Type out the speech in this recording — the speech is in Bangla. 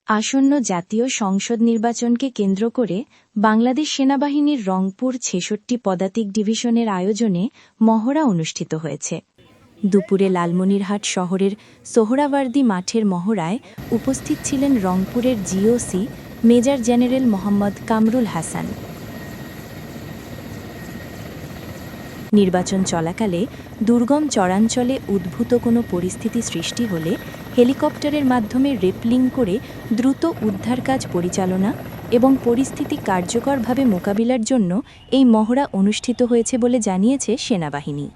আসন্ন জাতীয় সংসদ নির্বাচনকে কেন্দ্র করে বাংলাদেশ সেনাবাহিনীর রংপুর ৬৬ পদাতিক ডিভিশনের আয়োজনে মহড়া অনুষ্ঠিত হয়েছে। দুপুরে লালমনিরহাট শহরের সোহরাওয়ার্দী মাঠের মহড়ায় উপস্থিত ছিলেন রংপুরের GOC major general Mohammad Kamrul Hasan. নির্বাচন চলাকালে দুর্গম চরাঞ্চলে উদ্ভূত কোনো পরিস্থিতি সৃষ্টি হলে হেলিকপ্টারের মাধ্যমে রেপলিং করে দ্রুত উদ্ধার কাজ পরিচালনা এবং পরিস্থিতি কার্যকরভাবে মোকাবিলার জন্য এই মহড়া অনুষ্ঠিত হয়েছে বলে জানিয়েছে সেনাবাহিনী।